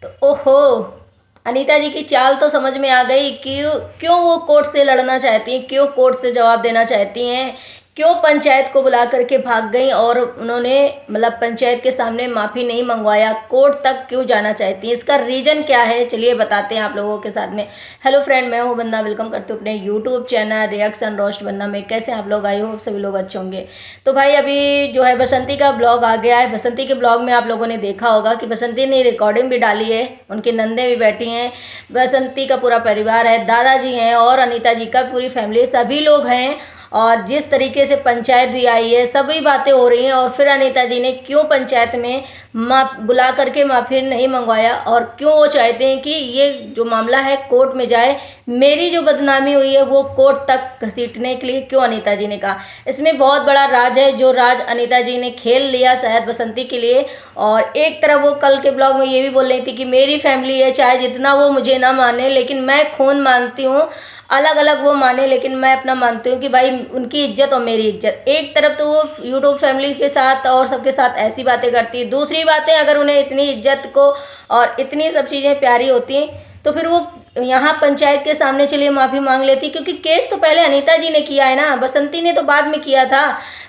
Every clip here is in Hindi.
तो ओहो, अनीता जी की चाल तो समझ में आ गई। क्यों क्यों वो कोर्ट से लड़ना चाहती हैं, क्यों कोर्ट से जवाब देना चाहती हैं, क्यों पंचायत को बुला करके भाग गई और उन्होंने मतलब पंचायत के सामने माफ़ी नहीं मंगवाया, कोर्ट तक क्यों जाना चाहती हैं, इसका रीज़न क्या है, चलिए बताते हैं आप लोगों के साथ में। हेलो फ्रेंड, मैं हूँ वंदना, वेलकम करती हूँ अपने यूट्यूब चैनल रिएक्शन रोस्ट वंदना में। कैसे हैं आप लोग? आई होप सभी लोग अच्छे होंगे। तो भाई अभी जो है बसंती का ब्लॉग आ गया है। बसंती के ब्लॉग में आप लोगों ने देखा होगा कि बसंती ने रिकॉर्डिंग भी डाली है, उनकी नंदे भी बैठी हैं, बसंती का पूरा परिवार है, दादाजी हैं और अनीता जी का पूरी फैमिली, सभी लोग हैं। और जिस तरीके से पंचायत भी आई है, सभी बातें हो रही हैं। और फिर अनीता जी ने क्यों पंचायत में बुला करके माफ़ी नहीं मंगवाया और क्यों वो चाहते हैं कि ये जो मामला है कोर्ट में जाए, मेरी जो बदनामी हुई है वो कोर्ट तक घसीटने के लिए क्यों अनीता जी ने कहा। इसमें बहुत बड़ा राज है, जो राज अनीता जी ने खेल लिया शायद बसंती के लिए। और एक तरफ वो कल के ब्लॉग में ये भी बोल रही थी कि मेरी फैमिली है, चाहे जितना वो मुझे ना माने लेकिन मैं खून मानती हूँ, अलग अलग वो माने लेकिन मैं अपना मानती हूँ कि भाई उनकी इज्जत और मेरी इज्जत। एक तरफ तो वो यूट्यूब फैमिली के साथ और सबके साथ ऐसी बातें करती है, दूसरी बातें अगर उन्हें इतनी इज्जत को और इतनी सब चीज़ें प्यारी होती हैं तो फिर वो यहाँ पंचायत के सामने चलिए माफ़ी मांग लेती, क्योंकि केस तो पहले अनीता जी ने किया है ना, बसंती ने तो बाद में किया था,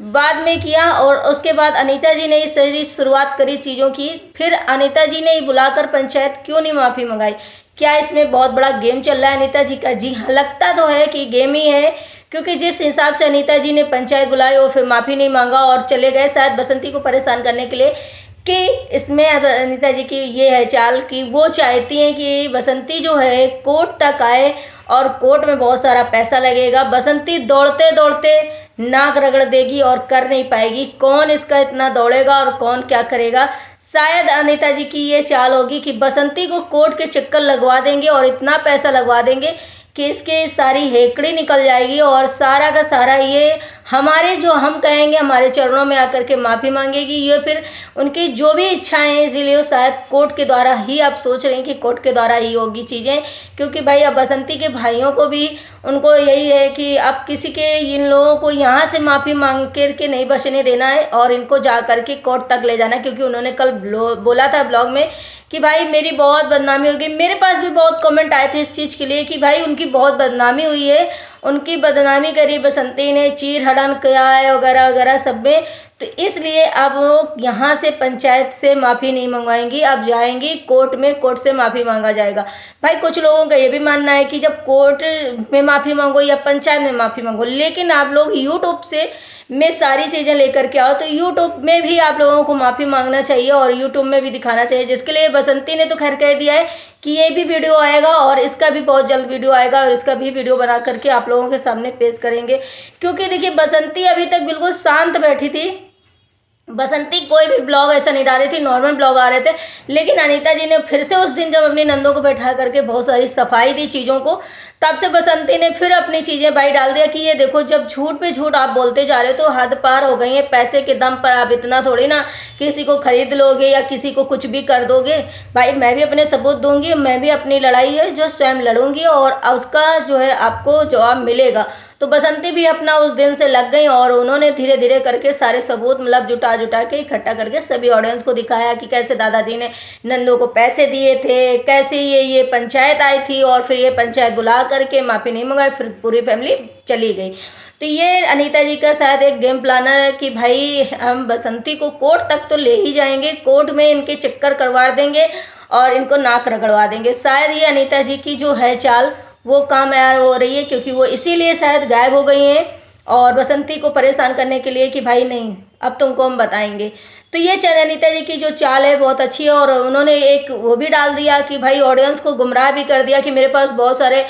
बाद में किया। और उसके बाद अनीता जी ने इस सारी शुरुआत करी चीज़ों की, फिर अनीता जी ने बुलाकर पंचायत क्यों नहीं माफ़ी मंगाई। क्या इसमें बहुत बड़ा गेम चल रहा है अनीता जी का? जी हाँ, लगता तो है कि गेम ही है, क्योंकि जिस हिसाब से अनीता जी ने पंचायत बुलाई और फिर माफ़ी नहीं मांगा और चले गए शायद बसंती को परेशान करने के लिए, कि इसमें अब अनीता जी की ये है चाल कि वो चाहती हैं कि बसंती जो है कोर्ट तक आए और कोर्ट में बहुत सारा पैसा लगेगा, बसंती दौड़ते दौड़ते नाक रगड़ देगी और कर नहीं पाएगी। कौन इसका इतना दौड़ेगा और कौन क्या करेगा। शायद अनीता जी की ये चाल होगी कि बसंती को कोर्ट के चक्कर लगवा देंगे और इतना पैसा लगवा देंगे कि इसके सारी हेकड़ी निकल जाएगी और सारा का सारा ये हमारे जो हम कहेंगे हमारे चरणों में आकर के माफ़ी मांगेगी। ये फिर उनकी जो भी इच्छाएं हैं, इसीलिए वो शायद कोर्ट के द्वारा ही आप सोच रहे हैं कि कोर्ट के द्वारा ही होगी चीज़ें, क्योंकि भाई अब बसंती के भाइयों को भी उनको यही है कि अब किसी के इन लोगों को यहाँ से माफ़ी मांग करके नहीं बचने देना है और इनको जा करके कोर्ट तक ले जाना है। क्योंकि उन्होंने कल बोला था ब्लॉग में कि भाई मेरी बहुत बदनामी होगी। मेरे पास भी बहुत कमेंट आए थे इस चीज़ के लिए कि भाई उनकी बहुत बदनामी हुई है, उनकी बदनामी करी बसंती ने, चीर हड़न किया है वगैरह वगैरह सब में। तो इसलिए अब वो यहाँ से पंचायत से माफ़ी नहीं मंगवाएंगी, अब जाएंगी कोर्ट में, कोर्ट से माफ़ी मांगा जाएगा। भाई कुछ लोगों का ये भी मानना है कि जब कोर्ट में माफ़ी मांगो या पंचायत में माफ़ी मांगो, लेकिन आप लोग यूट्यूब से में सारी चीज़ें लेकर के आओ तो यूट्यूब में भी आप लोगों को माफ़ी मांगना चाहिए और यूट्यूब में भी दिखाना चाहिए, जिसके लिए बसंती ने तो खैर कह दिया है कि ये भी वीडियो आएगा और इसका भी बहुत जल्द वीडियो आएगा और इसका भी वीडियो बना करके आप लोगों के सामने पेश करेंगे। क्योंकि देखिए बसंती अभी तक बिल्कुल शांत बैठी थी, बसंती कोई भी ब्लॉग ऐसा नहीं डाल रही थी, नॉर्मल ब्लॉग आ रहे थे। लेकिन अनीता जी ने फिर से उस दिन जब अपनी नंदों को बैठा करके बहुत सारी सफाई दी चीज़ों को, तब से बसंती ने फिर अपनी चीज़ें भाई डाल दिया कि ये देखो जब झूठ पे झूठ आप बोलते जा रहे हो तो हद पार हो गई है। पैसे के दम पर आप इतना थोड़ी ना किसी को खरीद लोगे या किसी को कुछ भी कर दोगे। भाई मैं भी अपने सबूत दूंगी, मैं भी अपनी लड़ाई है जो स्वयं लड़ूंगी और उसका जो है आपको जवाब मिलेगा। तो बसंती भी अपना उस दिन से लग गई और उन्होंने धीरे धीरे करके सारे सबूत मतलब जुटा जुटा के इकट्ठा करके सभी ऑडियंस को दिखाया कि कैसे दादाजी ने नंदों को पैसे दिए थे, कैसे ये पंचायत आई थी और फिर ये पंचायत बुला करके माफ़ी नहीं मंगाई, फिर पूरी फैमिली चली गई। तो ये अनीता जी का शायद एक गेम प्लानर है कि भाई हम बसंती को कोर्ट तक तो ले ही जाएंगे, कोर्ट में इनके चक्कर करवा देंगे और इनको नाक रगड़वा देंगे। शायद ये अनीता जी की जो है चाल वो कामयाब हो रही है, क्योंकि वो इसीलिए शायद गायब हो गई हैं और बसंती को परेशान करने के लिए कि भाई नहीं अब तुमको हम बताएंगे। तो ये अनीता जी की जो चाल है बहुत अच्छी है। और उन्होंने एक वो भी डाल दिया कि भाई ऑडियंस को गुमराह भी कर दिया कि मेरे पास बहुत सारे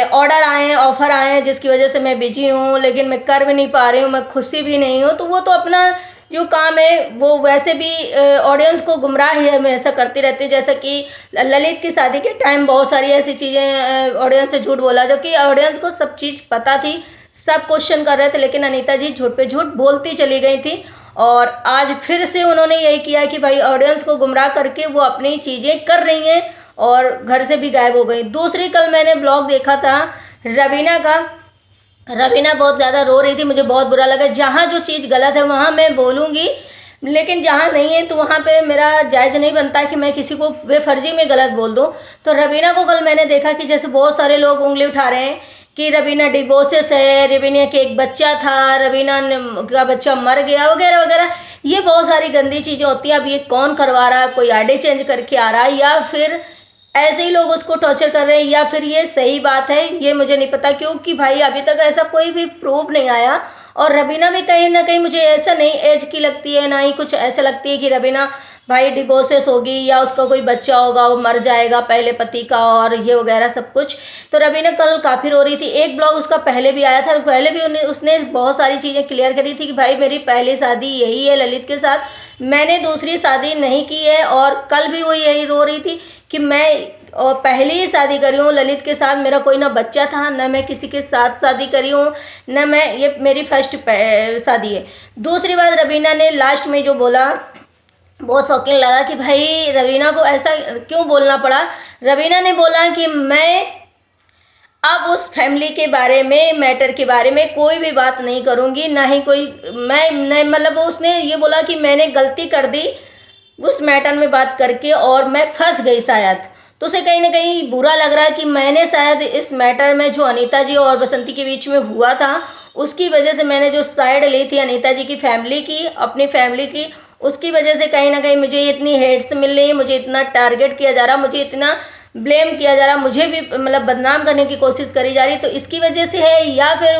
ऑर्डर आए हैं, ऑफर आए हैं, जिसकी वजह से मैं बिजी हूँ लेकिन मैं कर भी नहीं पा रही हूँ, मैं खुशी भी नहीं हूँ। तो वो तो अपना जो काम है वो वैसे भी ऑडियंस को गुमराह ही हमेशा करती रहती है। जैसा कि ललित की शादी के टाइम बहुत सारी ऐसी चीज़ें ऑडियंस से झूठ बोला, जो कि ऑडियंस को सब चीज़ पता थी, सब क्वेश्चन कर रहे थे, लेकिन अनीता जी झूठ पे झूठ बोलती चली गई थी। और आज फिर से उन्होंने यही किया कि भाई ऑडियंस को गुमराह करके वो अपनी चीज़ें कर रही हैं और घर से भी गायब हो गई। दूसरी कल मैंने ब्लॉग देखा था रवीना का, रवीना बहुत ज़्यादा रो रही थी, मुझे बहुत बुरा लगा। जहाँ जो चीज़ गलत है वहाँ मैं बोलूँगी, लेकिन जहाँ नहीं है तो वहाँ पे मेरा जायज़ नहीं बनता कि मैं किसी को बेफर्जी में गलत बोल दूँ। तो रवीना को कल मैंने देखा कि जैसे बहुत सारे लोग उंगली उठा रहे हैं कि रवीना डिवोर्सेस है, रवीना के एक बच्चा था, रवीना का बच्चा मर गया वगैरह वगैरह। ये बहुत सारी गंदी चीज़ें होती हैं। अब ये कौन करवा रहा है, कोई आईडी चेंज करके आ रहा है या फिर ऐसे ही लोग उसको टॉर्चर कर रहे हैं या फिर ये सही बात है, ये मुझे नहीं पता, क्योंकि भाई अभी तक ऐसा कोई भी प्रूफ नहीं आया। और रवीना भी कहीं ना कहीं मुझे ऐसा नहीं एज की लगती है, ना ही कुछ ऐसा लगती है कि रवीना भाई डिवोर्सेस होगी या उसका कोई बच्चा होगा, वो मर जाएगा पहले पति का और ये वगैरह सब कुछ। तो रवीना कल काफ़ी रो रही थी। एक ब्लॉग उसका पहले भी आया था, पहले भी उसने बहुत सारी चीज़ें क्लियर करी थी कि भाई मेरी पहली शादी यही है ललित के साथ, मैंने दूसरी शादी नहीं की है। और कल भी वो यही रो रही थी कि मैं और पहली ही शादी करी हूँ ललित के साथ, मेरा कोई ना बच्चा था, ना मैं किसी के साथ शादी करी हूँ, ना मैं, ये मेरी फर्स्ट शादी है। दूसरी बात रवीना ने लास्ट में जो बोला बहुत शौकीन लगा कि भाई रवीना को ऐसा क्यों बोलना पड़ा। रवीना ने बोला कि मैं अब उस फैमिली के बारे में, मैटर के बारे में कोई भी बात नहीं करूँगी, ना ही कोई, मैं नहीं, मतलब उसने ये बोला कि मैंने गलती कर दी उस मैटर में बात करके और मैं फंस गई शायद। तो उसे कहीं ना कहीं बुरा लग रहा है कि मैंने शायद इस मैटर में जो अनीता जी और बसंती के बीच में हुआ था उसकी वजह से मैंने जो साइड ली थी अनीता जी की फैमिली की, अपनी फैमिली की, उसकी वजह से कहीं ना कहीं मुझे इतनी हेट्स मिल रही है, मुझे इतना टारगेट किया जा रहा, मुझे इतना ब्लेम किया जा रहा, मुझे भी मतलब बदनाम करने की कोशिश करी जा रही। तो इसकी वजह से है या फिर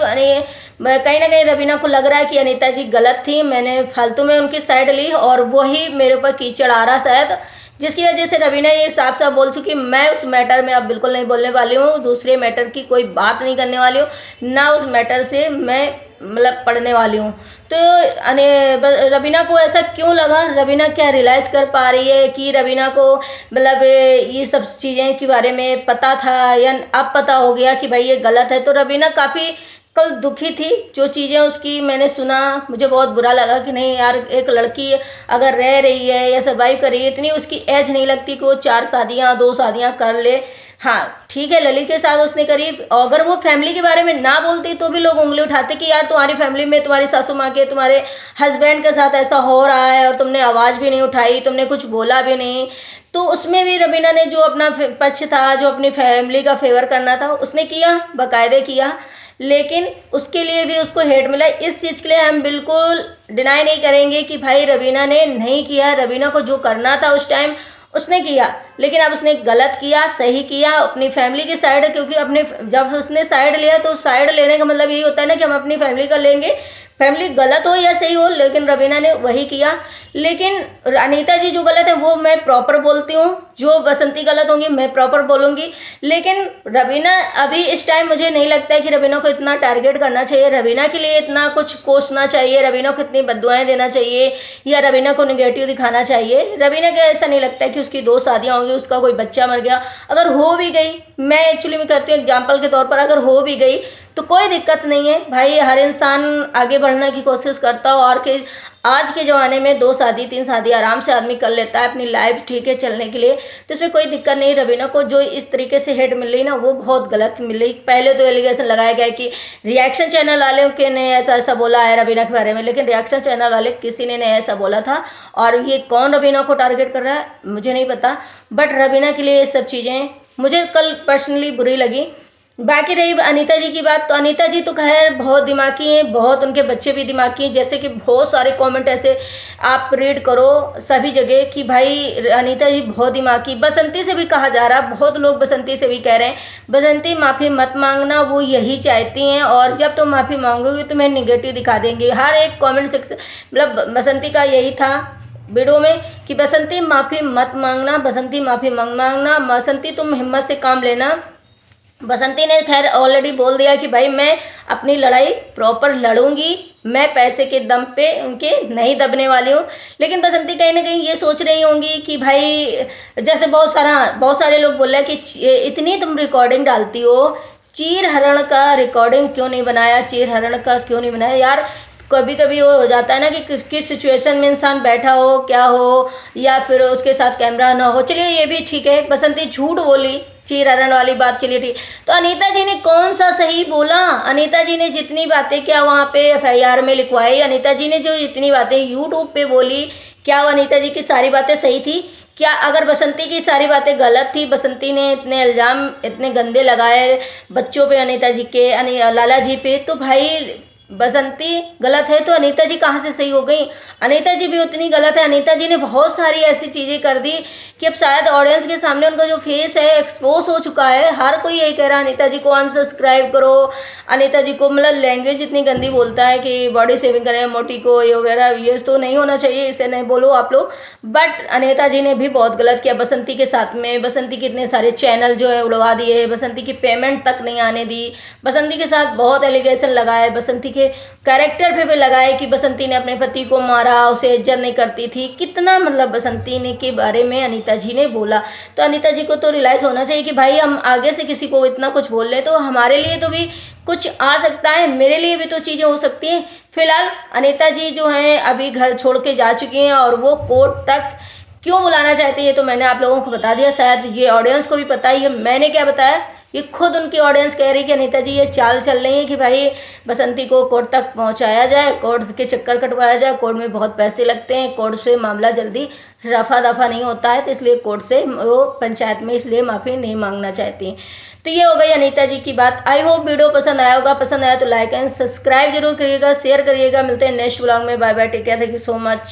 कहीं ना कहीं रवीना को लग रहा है कि अनीता जी गलत थी, मैंने फालतू में उनकी साइड ली और वही मेरे ऊपर कीचड़ आ रहा शायद, जिसकी वजह से रवीना ये साफ साफ बोल चुकी मैं उस मैटर में अब बिल्कुल नहीं बोलने वाली हूँ, दूसरे मैटर की कोई बात नहीं करने वाली हूँ, ना उस मैटर से मैं मतलब पढ़ने वाली हूँ। तो रवीना को ऐसा क्यों लगा, रवीना क्या रियलाइज़ कर पा रही है कि रवीना को मतलब ये सब चीज़ें के बारे में पता था या अब पता हो गया कि भाई ये गलत है। तो रवीना काफ़ी कल दुखी थी, जो चीज़ें उसकी मैंने सुना मुझे बहुत बुरा लगा कि नहीं यार, एक लड़की अगर रह रही है या सर्वाइव कर रही है, इतनी उसकी एज नहीं लगती कि वो 4 शादियाँ 2 शादियाँ कर ले। हाँ ठीक है, ललित के साथ उसने करी, अगर वो फैमिली के बारे में ना बोलती तो भी लोग उंगली उठाते कि यार तुम्हारी फैमिली में तुम्हारी सासू माँ के, तुम्हारे हस्बैंड के साथ ऐसा हो रहा है और तुमने आवाज़ भी नहीं उठाई, तुमने कुछ बोला भी नहीं। तो उसमें भी रवीना ने जो अपना पक्ष था, जो अपनी फैमिली का फेवर करना था उसने किया, बाकायदे किया, लेकिन उसके लिए भी उसको हेट मिला। इस चीज़ के लिए हम बिल्कुल डिनाई नहीं करेंगे कि भाई रवीना ने नहीं किया, रवीना को जो करना था उस टाइम उसने किया, लेकिन अब उसने गलत किया, सही किया, अपनी फैमिली की साइड, क्योंकि अपने जब उसने साइड लिया तो साइड लेने का मतलब यही होता है ना कि हम अपनी फैमिली का लेंगे, फैमिली गलत हो या सही हो, लेकिन रवीना ने वही किया। लेकिन अनीता जी जो गलत है वो मैं प्रॉपर बोलती हूँ, जो बसंती गलत होंगी मैं प्रॉपर बोलूँगी। लेकिन रवीना अभी इस टाइम मुझे नहीं लगता है कि रवीना को इतना टारगेट करना चाहिए, रवीना के लिए इतना कुछ कोसना चाहिए, रवीना को इतनी बद्दुआएं देना चाहिए या रवीना को निगेटिव दिखाना चाहिए। रवीना का ऐसा नहीं लगता है कि उसकी 2 शादियाँ होंगी, उसका कोई बच्चा मर गया, अगर हो भी गई, मैं एक्चुअली मैं करती हूँ एग्जाम्पल के तौर पर, अगर हो भी गई तो कोई दिक्कत नहीं है भाई, हर इंसान आगे बढ़ने की कोशिश करता हो और कि आज के ज़माने में 2 शादी 3 शादी आराम से आदमी कर लेता है अपनी लाइफ ठीक है चलने के लिए, तो इसमें कोई दिक्कत नहीं। रवीना को जो इस तरीके से हेट मिल रही ना वो बहुत गलत मिल रही। पहले तो एलिगेशन लगाया गया कि रिएक्शन चैनल वाले के ने ऐसा ऐसा बोला है रवीना के बारे में, लेकिन रिएक्शन चैनल वाले किसी ने नहीं ऐसा बोला था। और ये कौन रवीना को टारगेट कर रहा है मुझे नहीं पता, बट रवीना के लिए ये सब चीज़ें मुझे कल पर्सनली बुरी लगी। बाकी रही अनीता जी की बात, तो अनीता जी तो खैर बहुत दिमागी हैं, बहुत उनके बच्चे भी दिमागी हैं, जैसे कि बहुत सारे कमेंट ऐसे आप रीड करो सभी जगह कि भाई अनीता जी बहुत दिमागी। बसंती से भी कहा जा रहा, बहुत लोग बसंती से भी कह रहे हैं बसंती माफ़ी मत मांगना, वो यही चाहती हैं और जब तुम माफ़ी मांगोगी तो मैं निगेटिव दिखा देंगे। हर एक कॉमेंट सेक्शन मतलब बसंती का यही था वीडियो में कि बसंती माफ़ी मत मांगना, बसंती माफ़ी मत मांगना, बसंती तुम हिम्मत से काम लेना। बसंती ने खैर ऑलरेडी बोल दिया कि भाई मैं अपनी लड़ाई प्रॉपर लड़ूंगी, मैं पैसे के दम पे उनके नहीं दबने वाली हूँ। लेकिन बसंती कहीं ना कहीं ये सोच रही होंगी कि भाई जैसे बहुत सारे लोग बोल रहे हैं कि इतनी तुम रिकॉर्डिंग डालती हो, चीर हरण का रिकॉर्डिंग क्यों नहीं बनाया, चीर हरण का क्यों नहीं बनाया। यार कभी कभी वो हो जाता है ना कि किस सिचुएशन में इंसान बैठा हो क्या हो, या फिर उसके साथ कैमरा ना हो, चलिए ये भी ठीक है। बसंती झूठ बोली, चीरहरण वाली बात चली थी। तो अनीता जी ने कौन सा सही बोला? अनीता जी ने जितनी बातें क्या वहाँ पे एफआईआर में लिखवाई, अनीता जी ने जो जितनी बातें यूट्यूब पे बोली, क्या वो अनीता जी की सारी बातें सही थी? क्या अगर बसंती की सारी बातें गलत थी, बसंती ने इतने इल्ज़ाम इतने गंदे लगाए बच्चों पे अनीता जी के, लाला जी पे, तो भाई बसंती गलत है तो अनीता जी कहाँ से सही हो गई? अनीता जी भी उतनी गलत है। अनीता जी ने बहुत सारी ऐसी चीज़ें कर दी कि अब शायद ऑडियंस के सामने उनका जो फेस है एक्सपोज हो चुका है। हर कोई यही कह रहा है अनीता जी को अनसब्सक्राइब करो, अनीता जी को, मतलब लैंग्वेज इतनी गंदी बोलता है कि बॉडी शेविंग करें मोटी को, ये वगैरह, ये तो नहीं होना चाहिए, इसे नहीं बोलो आप लोग। बट अनीता जी ने भी बहुत गलत किया बसंती के साथ में। बसंती के इतने सारे चैनल जो है उड़वा दिए, बसंती की पेमेंट तक नहीं आने दी, बसंती के साथ बहुत एलिगेशन लगाए, बसंती के कैरेक्टर पे भी लगाए कि बसंती ने अपने पति को मारा, उसे इज्जत नहीं करती थी, कितना मतलब बसंती ने के बारे में अनीता जी ने बोला। तो अनीता जी को तो रियलाइज़ होना चाहिए कि भाई हम आगे से किसी को इतना कुछ बोल रहे तो हमारे लिए तो भी कुछ आ सकता है, मेरे लिए भी तो चीज़ें हो सकती हैं। फिलहाल अनीता जी जो हैं अभी घर छोड़ के जा चुकी हैं और वो कोर्ट तक क्यों बुलाना चाहती है तो मैंने आप लोगों को बता दिया, शायद ये ऑडियंस को भी पता ही है। मैंने क्या बताया, ये खुद उनकी ऑडियंस कह रही है कि अनीता जी ये चाल चल रही है कि भाई बसंती को कोर्ट तक पहुंचाया जाए, कोर्ट के चक्कर कटवाया जाए, कोर्ट में बहुत पैसे लगते हैं, कोर्ट से मामला जल्दी रफा दफा नहीं होता है, तो इसलिए कोर्ट से वो पंचायत में इसलिए माफ़ी नहीं मांगना चाहती। तो ये हो गई अनीता जी की बात। आई होप वीडियो पसंद आया होगा, पसंद आया तो लाइक एंड सब्सक्राइब जरूर करिएगा, शेयर करिएगा। मिलते हैं नेक्स्ट व्लॉग में, bye bye, take care, thank you so much.